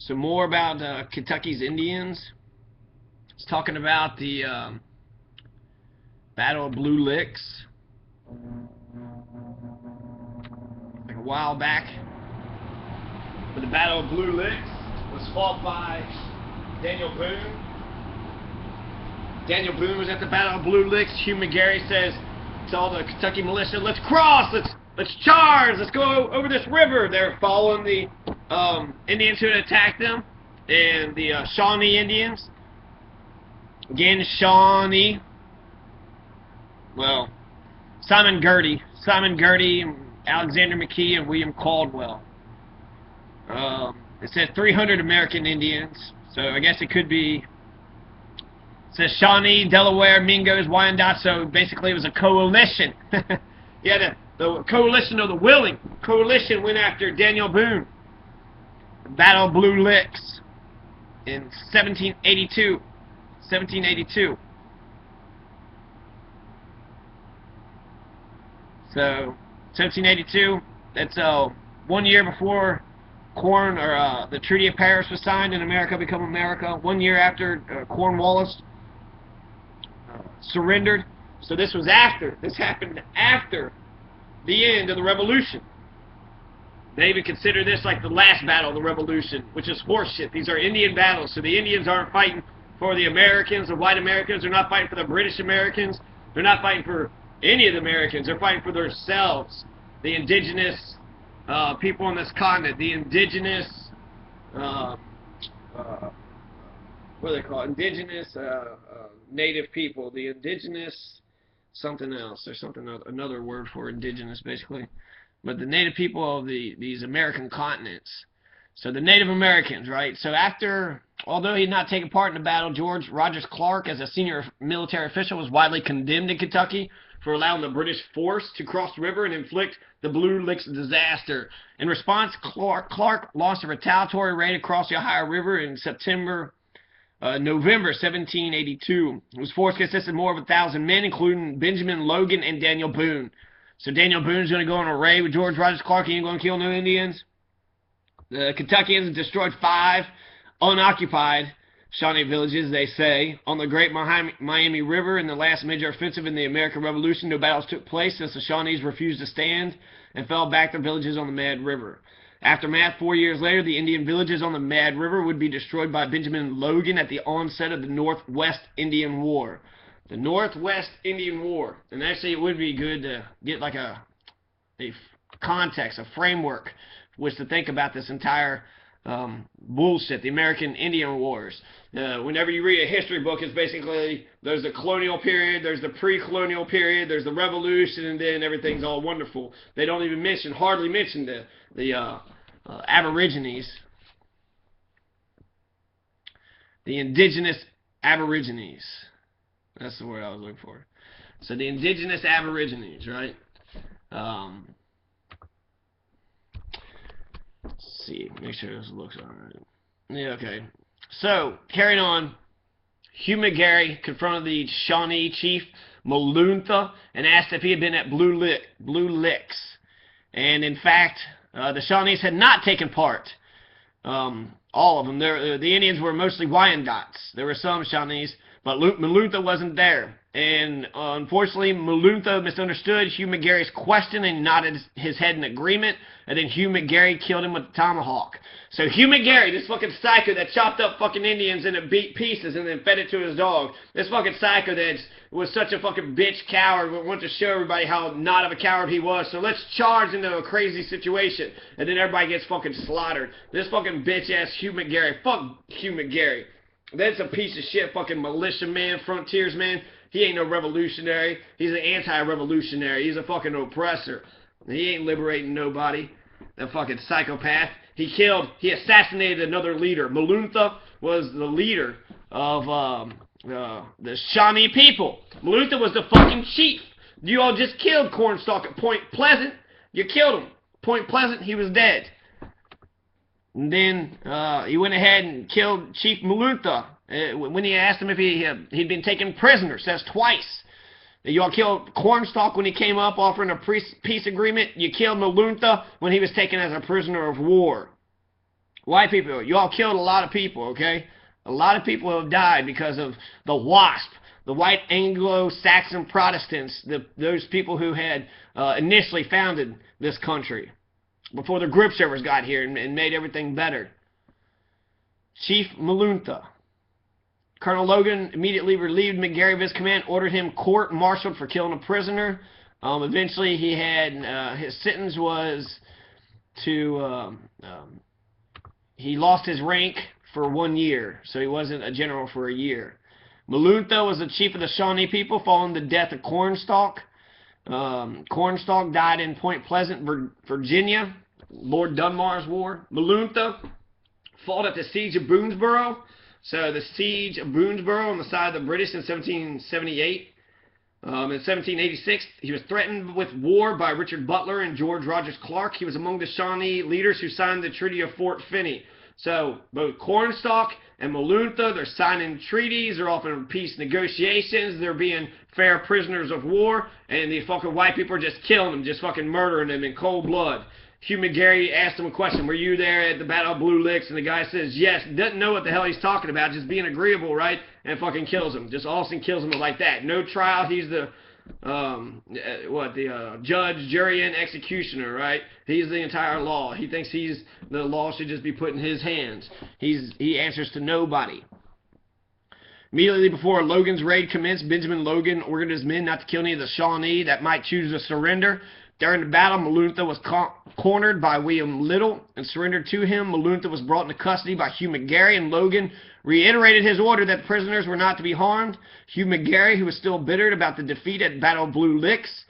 some more about Kentucky's Indians. It's talking about the Battle of Blue Licks, like a while back. But the Battle of Blue Licks was fought by Daniel Boone. Daniel Boone was at the Battle of Blue Licks. Hugh McGary says to all the Kentucky militia, "Let's cross, let's charge, let's go over this river." They're following the Indians who had attacked them, and the Shawnee Indians. Again, Shawnee. Well, Simon Girty, Alexander McKee, and William Caldwell. It says 300 American Indians, so I guess it could be. It says Shawnee, Delaware, Mingos, Wyandotte, so basically it was a coalition. Yeah, the coalition of the willing. Coalition went after Daniel Boone. The Battle of Blue Licks in 1782. 1782. So, 1782, that's 1 year before the Treaty of Paris was signed and America became America. 1 year after Cornwallis surrendered. So this happened after the end of the Revolution. They even consider this like the last battle of the Revolution, which is horseshit. These are Indian battles, so the Indians aren't fighting for the Americans, the white Americans. They're not fighting for the British Americans. They're not fighting for any of the Americans. They're fighting for themselves, the indigenous people on this continent, the indigenous, what do they call it? Indigenous native people, the indigenous something else. There's another word for indigenous, basically. But the native people of these American continents. So the Native Americans, right? So although he had not taken part in the battle, George Rogers Clark, as a senior military official, was widely condemned in Kentucky for allowing the British force to cross the river and inflict the Blue Licks disaster. In response, Clark launched a retaliatory raid across the Ohio River in November 1782. His force consisted of more of 1,000 men, including Benjamin Logan and Daniel Boone. So Daniel Boone's going to go on a raid with George Rogers Clark. He ain't going to kill no Indians. The Kentuckians destroyed 5 unoccupied Shawnee villages, they say, on the Great Miami River. In the last major offensive in the American Revolution, no battles took place since the Shawnees refused to stand and fell back their villages on the Mad River. Aftermath, 4 years later, the Indian villages on the Mad River would be destroyed by Benjamin Logan at the onset of the Northwest Indian War. The Northwest Indian War. And actually, it would be good to get like a context, a framework, which to think about this entire bullshit, the American Indian Wars. Whenever you read a history book, it's basically there's the colonial period, there's the pre-colonial period, there's the revolution, and then everything's all wonderful. They don't even hardly mention the Aborigines, the indigenous Aborigines. That's the word I was looking for. So the indigenous Aborigines, right? Let's see, make sure this looks alright. Yeah, okay. So, carrying on, Hugh McGary confronted the Shawnee chief, Moluntha, and asked if he had been at Blue Licks. And in fact, the Shawnees had not taken part. All of them. The Indians were mostly Wyandottes. There were some Shawnees, but Moluntha wasn't there. And unfortunately, Moluntha misunderstood Hugh McGary's question and nodded his head in agreement. And then Hugh McGary killed him with a tomahawk. So Hugh McGary, this fucking psycho that chopped up fucking Indians into pieces and then fed it to his dog. This fucking psycho that was such a fucking bitch coward, wanted to show everybody how not of a coward he was. So let's charge into a crazy situation. And then everybody gets fucking slaughtered. This fucking bitch ass Hugh McGary. Fuck Hugh McGary. That's a piece of shit fucking militiaman, frontiersman. He ain't no revolutionary. He's an anti-revolutionary. He's a fucking oppressor. He ain't liberating nobody. That fucking psychopath. He assassinated another leader. Moluntha was the leader of the Shawnee people. Moluntha was the fucking chief. You all just killed Cornstalk at Point Pleasant. You killed him. Point Pleasant, he was dead. And then he went ahead and killed Chief Moluntha. When he asked him if he'd been taken prisoner, says twice. You all killed Cornstalk when he came up offering a peace agreement. You killed Moluntha when he was taken as a prisoner of war. White people, you all killed a lot of people, okay? A lot of people have died because of the WASP, the white Anglo-Saxon Protestants, those people who had initially founded this country before the grip servers got here and made everything better. Chief Moluntha. Colonel Logan immediately relieved McGary of his command, ordered him court-martialed for killing a prisoner. Eventually, he had his sentence was to he lost his rank for 1 year, so he wasn't a general for a year. Moluntha was the chief of the Shawnee people following the death of Cornstalk. Cornstalk died in Point Pleasant, Virginia, Lord Dunmar's war. Moluntha fought at the siege of Boonesboro. So the siege of Boonesboro on the side of the British in 1778. In 1786, he was threatened with war by Richard Butler and George Rogers Clark. He was among the Shawnee leaders who signed the Treaty of Fort Finney. So both Cornstalk and Moluntha, they're signing treaties, they're offering peace negotiations, they're being fair prisoners of war, and the fucking white people are just killing them, just fucking murdering them in cold blood. Hugh McGary asked him a question, were you there at the Battle of Blue Licks? And the guy says, yes, doesn't know what the hell he's talking about, just being agreeable, right? And fucking kills him. Just Austin kills him like that. No trial, he's the, judge, jury, and executioner, right? He's the entire law. He thinks the law should just be put in his hands. He answers to nobody. Immediately before Logan's raid commenced, Benjamin Logan ordered his men not to kill any of the Shawnee that might choose to surrender. During the battle, Moluntha was cornered by William Little and surrendered to him. Moluntha was brought into custody by Hugh McGary, and Logan reiterated his order that the prisoners were not to be harmed. Hugh McGary, who was still bitter about the defeat at Battle of Blue Licks,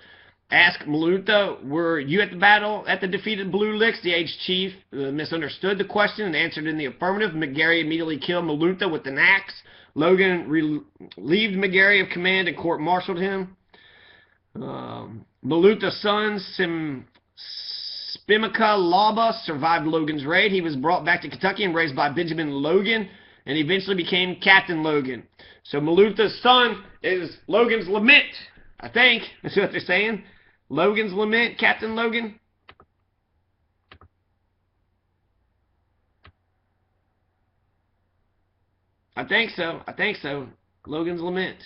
asked Moluntha, were you at the defeat at Blue Licks? The aged chief misunderstood the question and answered in the affirmative. McGary immediately killed Moluntha with an axe. Logan relieved McGary of command and court-martialed him. Moluntha's son, Spimica Laba, survived Logan's raid. He was brought back to Kentucky and raised by Benjamin Logan, and eventually became Captain Logan. So Moluntha's son is Logan's lament, I think. That's what they're saying. Logan's lament, Captain Logan. I think so. Logan's lament.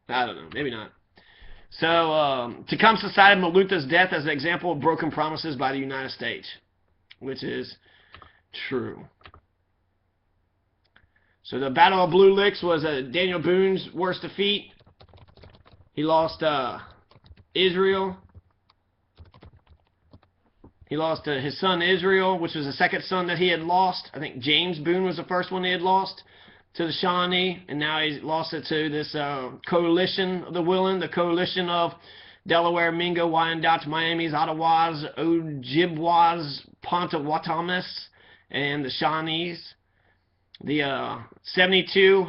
I don't know. Maybe not. So, Tecumseh cited Moluntha's death as an example of broken promises by the United States, which is true. So, the Battle of Blue Licks was Daniel Boone's worst defeat. He lost Israel. He lost his son Israel, which was the second son that he had lost. I think James Boone was the first one he had lost to the Shawnee, and now he's lost it to this coalition of the Willing, the coalition of Delaware, Mingo, Wyandottes, Miamis, Ottawas, Ojibwas, Pontawatomis, and the Shawnees. The 72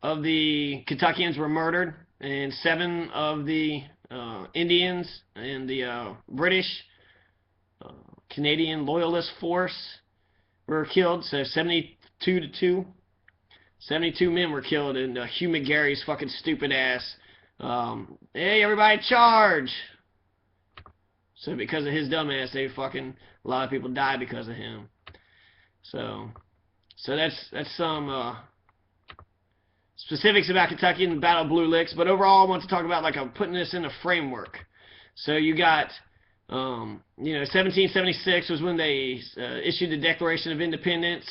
of the Kentuckians were murdered, and 7 of the Indians and the British Canadian Loyalist force were killed, so 72 to 2. 72 men were killed, and Hugh McGary's fucking stupid ass, hey, everybody charge! So because of his dumb ass, a lot of people died because of him. So that's some specifics about Kentucky and the Battle of Blue Licks, but overall I want to talk about, I'm putting this in a framework. So you got, 1776 was when they issued the Declaration of Independence,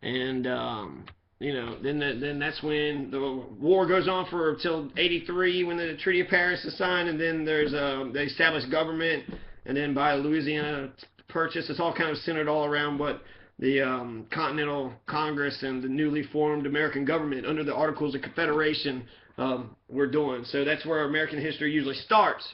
and then that's when the war goes on for till 83 when the Treaty of Paris is signed, and then there's they established government, and then by Louisiana Purchase, it's all kind of centered all around what the Continental Congress and the newly formed American government under the Articles of Confederation were doing. So that's where American history usually starts.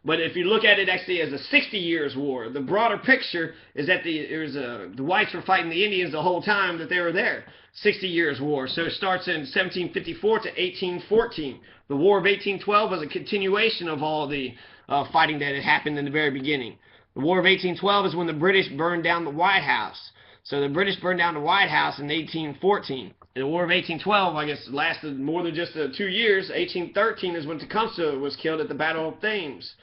But if you look at it actually as a 60 years war, the broader picture is that the whites were fighting the Indians the whole time that they were there. 60 years war. So it starts in 1754 to 1814. The War of 1812 was a continuation of all the fighting that had happened in the very beginning. The War of 1812 is when the British burned down the White House. So the British burned down the White House in 1814. And the War of 1812, I guess, lasted more than just 2 years. 1813 is when Tecumseh was killed at the Battle of Thames.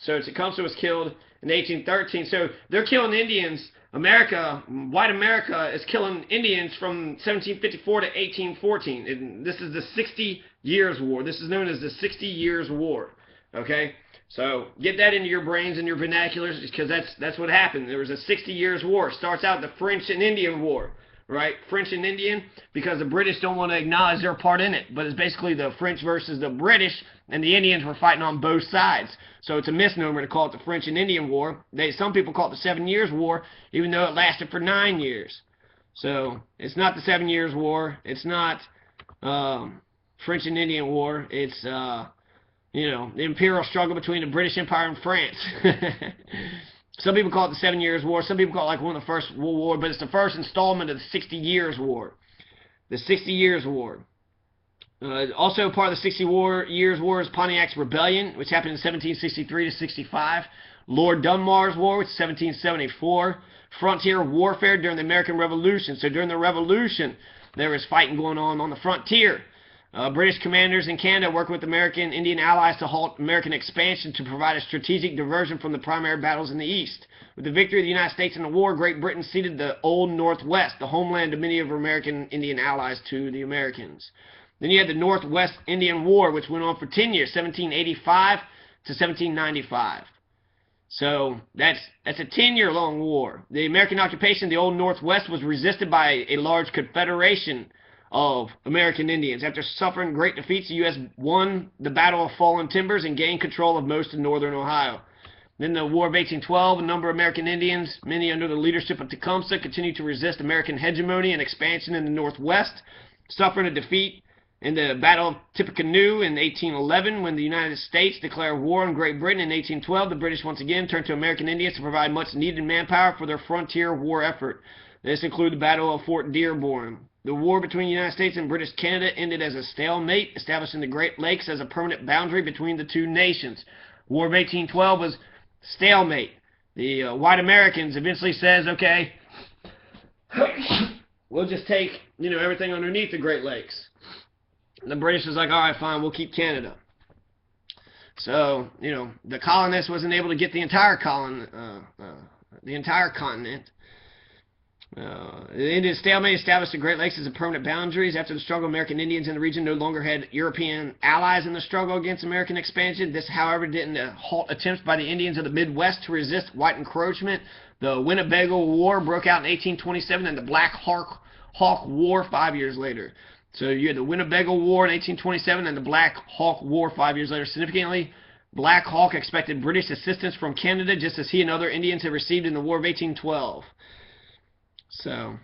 So Tecumseh was killed in 1813. So they're killing Indians. White America is killing Indians from 1754 to 1814. And this is the 60 Years' War. This is known as the 60 Years' War. Okay? So get that into your brains and your vernaculars, because that's what happened. There was a 60 Years' War. It starts out the French and Indian War. Right? French and Indian, because the British don't want to acknowledge their part in it. But it's basically the French versus the British, and the Indians were fighting on both sides. So it's a misnomer to call it the French and Indian War. Some people call it the 7 Years' War, even though it lasted for 9 years. So it's not the 7 Years' War. It's not French and Indian War. It's the imperial struggle between the British Empire and France. Some people call it the 7 Years' War. Some people call it like one of the first World War, but it's the first installment of the 60 Years' War. The 60 Years' War. Also part of the 60 Years' War is Pontiac's Rebellion, which happened in 1763 to 65. Lord Dunmar's War, which is 1774. Frontier warfare during the American Revolution. So during the Revolution, there was fighting going on the frontier. British commanders in Canada working with American Indian allies to halt American expansion to provide a strategic diversion from the primary battles in the East. With the victory of the United States in the war, Great Britain ceded the Old Northwest, the homeland of many of American Indian allies, to the Americans. Then you had the Northwest Indian War, which went on for 10 years, 1785 to 1795. So that's a 10-year-long war. The American occupation of the Old Northwest was resisted by a large confederation of American Indians. After suffering great defeats, the U.S. won the Battle of Fallen Timbers and gained control of most of northern Ohio. Then the War of 1812, a number of American Indians, many under the leadership of Tecumseh, continued to resist American hegemony and expansion in the Northwest, suffering a defeat in the Battle of Tippecanoe in 1811, when the United States declared war on Great Britain. In 1812, the British once again turned to American Indians to provide much-needed manpower for their frontier war effort. This included the Battle of Fort Dearborn. The war between the United States and British Canada ended as a stalemate, establishing the Great Lakes as a permanent boundary between the two nations. War of 1812 was stalemate. The white Americans eventually says, okay, we'll just take, everything underneath the Great Lakes. And the British was like, all right, fine, we'll keep Canada. So, the colonists wasn't able to get the entire continent. It ended stalemate, established the Great Lakes as a permanent boundaries. After the struggle, American Indians in the region no longer had European allies in the struggle against American expansion. This, however, didn't halt attempts by the Indians of the Midwest to resist white encroachment. The Winnebago War broke out in 1827 and the Black Hawk War 5 years later. So you had the Winnebago War in 1827 and the Black Hawk War 5 years later. Significantly, Black Hawk expected British assistance from Canada, just as he and other Indians had received in the War of 1812. So,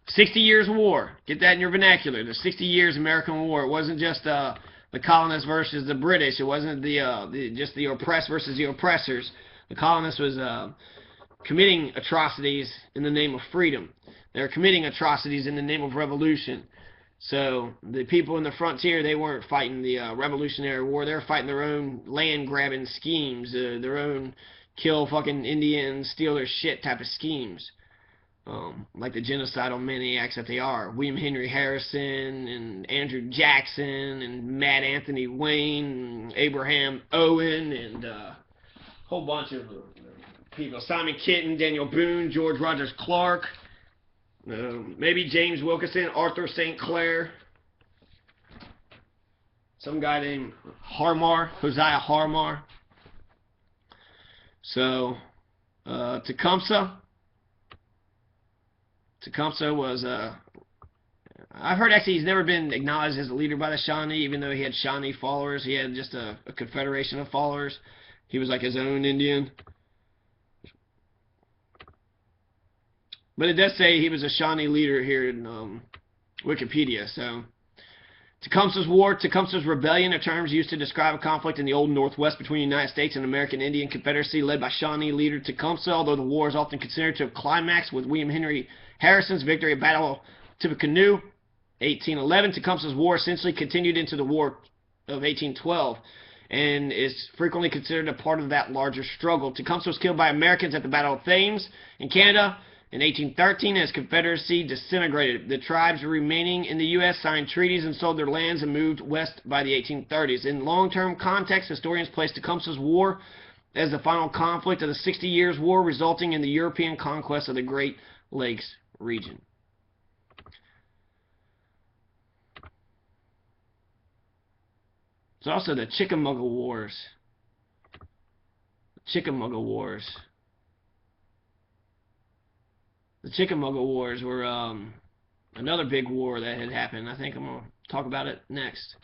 60 Years' War. Get that in your vernacular. The 60 Years American War. It wasn't just the colonists versus the British. It wasn't just the oppressed versus the oppressors. The colonists was committing atrocities in the name of freedom. They were committing atrocities in the name of revolution. So the people in the frontier, they weren't fighting the Revolutionary War. They were fighting their own land-grabbing schemes, their own kill fucking Indians, steal their shit type of schemes. Like the genocidal maniacs that they are. William Henry Harrison and Andrew Jackson and Mad Anthony Wayne and Abraham Owen and a whole bunch of people. Simon Kenton, Daniel Boone, George Rogers Clark, maybe James Wilkinson, Arthur St. Clair, some guy named Hosea Harmar. So, Tecumseh was, I've heard actually he's never been acknowledged as a leader by the Shawnee, even though he had Shawnee followers. He had just a confederation of followers. He was like his own Indian. But it does say he was a Shawnee leader here in Wikipedia. So, Tecumseh's War, Tecumseh's Rebellion are terms used to describe a conflict in the Old Northwest between the United States and American Indian Confederacy led by Shawnee leader Tecumseh, although the war is often considered to have climaxed with William Henry Harrison's victory at Battle of Tippecanoe, 1811. Tecumseh's War essentially continued into the War of 1812 and is frequently considered a part of that larger struggle. Tecumseh was killed by Americans at the Battle of Thames in Canada in 1813 as Confederacy disintegrated. The tribes remaining in the U.S. signed treaties and sold their lands and moved west by the 1830s. In long-term context, historians place Tecumseh's War as the final conflict of the 60 Years' War, resulting in the European conquest of the Great Lakes region. There's also the Chickamauga Wars. Chickamauga Wars. The Chickamauga Wars were another big war that had happened. I think I'm going to talk about it next.